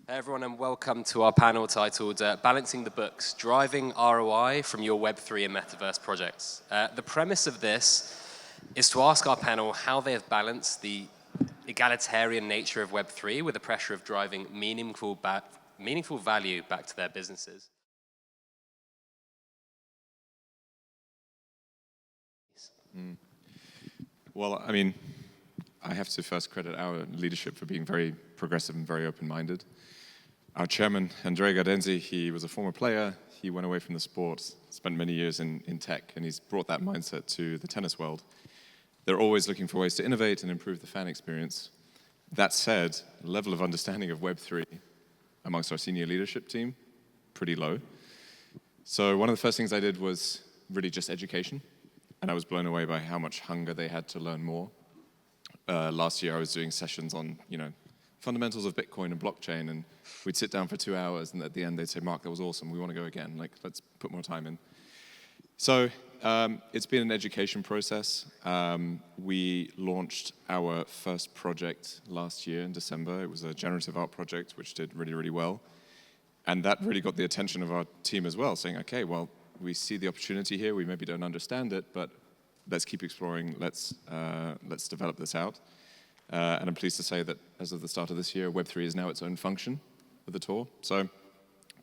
Hey everyone, and welcome to our panel titled Balancing the Books, Driving ROI from Your Web3 and Metaverse Projects. The premise of this is to ask our panel how they have balanced the egalitarian nature of Web3 with the pressure of driving meaningful value back to their businesses. Well, I mean, I have to first credit our leadership for being very progressive and very open-minded. Our chairman, Andrea Gaudenzi, he was a former player. He went away from the sport, spent many years in tech, and he's brought that mindset to the tennis world. They're always looking for ways to innovate and improve the fan experience. That said, the level of understanding of Web3 amongst our senior leadership team, pretty low. So one of the first things I did was really just education, and I was blown away by how much hunger they had to learn more. Last year I was doing sessions on, fundamentals of Bitcoin and blockchain, and we'd sit down for 2 hours, and at the end they'd say, "Mark, that was awesome. We want to go again. Let's put more time in." So it's been an education process. We launched our first project last year in December. It was a generative art project, which did really, really well. And that really got the attention of our team as well, saying, okay, well, we see the opportunity here. We maybe don't understand it, but let's keep exploring. Let's develop this out. And I'm pleased to say that as of the start of this year, Web3 is now its own function of the tour. So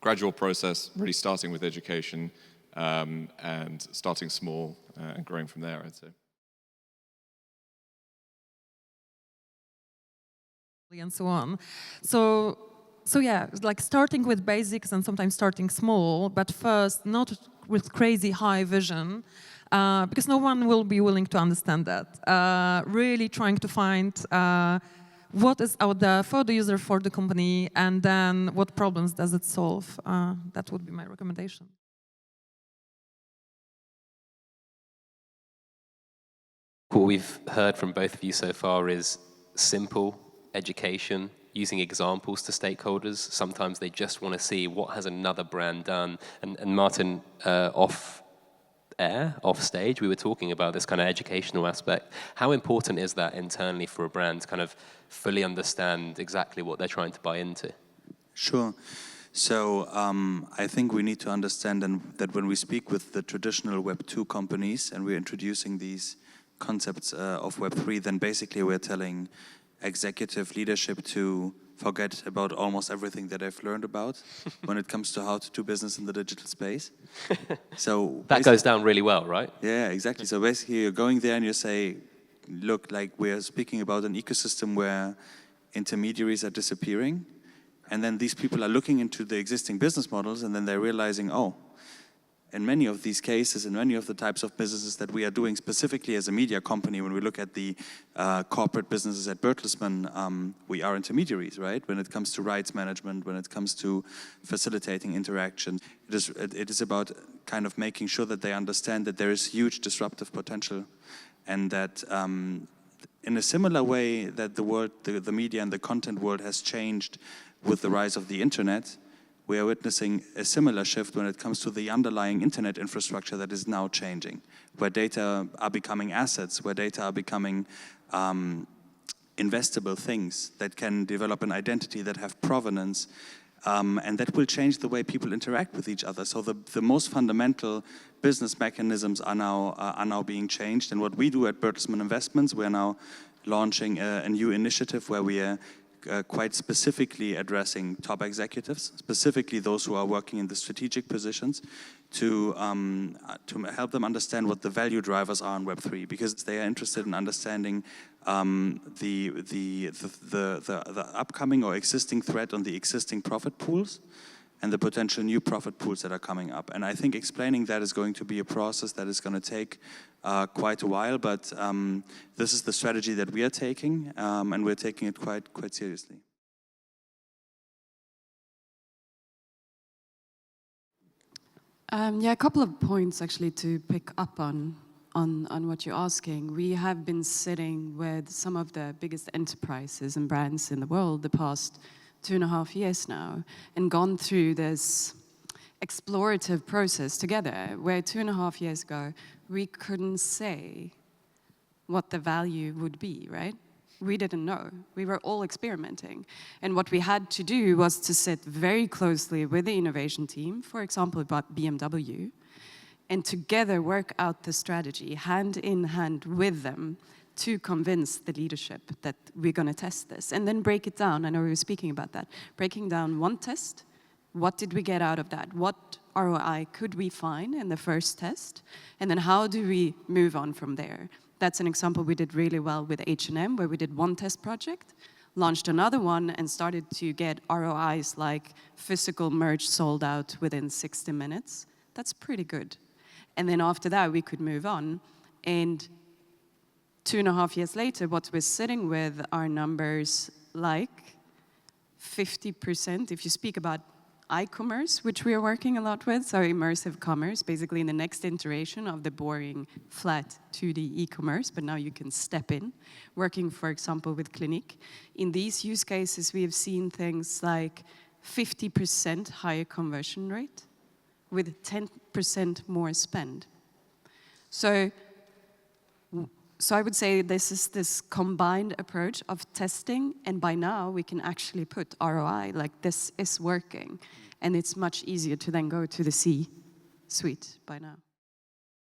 gradual process, really starting with education and starting small and growing from there, I'd say. And so on. So yeah, like starting with basics and sometimes starting small, but first not with crazy high vision, because no one will be willing to understand that. Really trying to find what is out there for the user, for the company, and then what problems does it solve. That would be my recommendation. What we've heard from both of you so far is simple education, using examples to stakeholders. Sometimes they just want to see what has another brand done. And Martin, off stage, we were talking about this kind of educational aspect. How important is that internally for a brand to kind of fully understand exactly what they're trying to buy into? Sure. So I think we need to understand that when we speak with the traditional Web2 companies and we're introducing these concepts of Web3, then basically we're telling executive leadership to forget about almost everything that I've learned about when it comes to how to do business in the digital space. So that goes down really well, right? Yeah, exactly. So basically you're going there and you say, look, like we're speaking about an ecosystem where intermediaries are disappearing, and then these people are looking into the existing business models, and then they're realizing, oh, in many of these cases, in many of the types of businesses that we are doing specifically as a media company, when we look at the corporate businesses at Bertelsmann, we are intermediaries, right? When it comes to rights management, when it comes to facilitating interaction, it is about kind of making sure that they understand that there is huge disruptive potential, and that in a similar way that the world, the media and the content world has changed with the rise of the internet, we are witnessing a similar shift when it comes to the underlying internet infrastructure that is now changing, where data are becoming assets, where data are becoming investable things that can develop an identity, that have provenance, and that will change the way people interact with each other. So the most fundamental business mechanisms are now being changed. And what we do at Bertelsmann Investments, we're now launching a new initiative where we are quite specifically addressing top executives, specifically those who are working in the strategic positions, to help them understand what the value drivers are in Web3, because they are interested in understanding the upcoming or existing threat on the existing profit pools and the potential new profit pools that are coming up. And I think explaining that is going to be a process that is going to take quite a while, but this is the strategy that we are taking, and we're taking it quite seriously. Yeah, a couple of points actually to pick up on what you're asking. We have been sitting with some of the biggest enterprises and brands in the world the past 2.5 years now, and gone through this explorative process together, where 2.5 years ago, we couldn't say what the value would be, right? We didn't know. We were all experimenting. And what we had to do was to sit very closely with the innovation team, for example, about BMW, and together work out the strategy, hand in hand with them, to convince the leadership that we're going to test this. And then break it down. I know we were speaking about that. Breaking down one test, what did we get out of that? What ROI could we find in the first test? And then how do we move on from there? That's an example we did really well with H&M, where we did one test project, launched another one, and started to get ROIs like physical merch sold out within 60 minutes. That's pretty good. And then after that, we could move on. And 2.5 years later, what we're sitting with are numbers like 50%, if you speak about e-commerce, which we are working a lot with, so immersive commerce, basically in the next iteration of the boring, flat 2D e-commerce, but now you can step in, working, for example, with Clinique. In these use cases, we have seen things like 50% higher conversion rate with 10% more spend. So I would say this is this combined approach of testing, and by now we can actually put ROI, like this is working, and it's much easier to then go to the C-suite by now.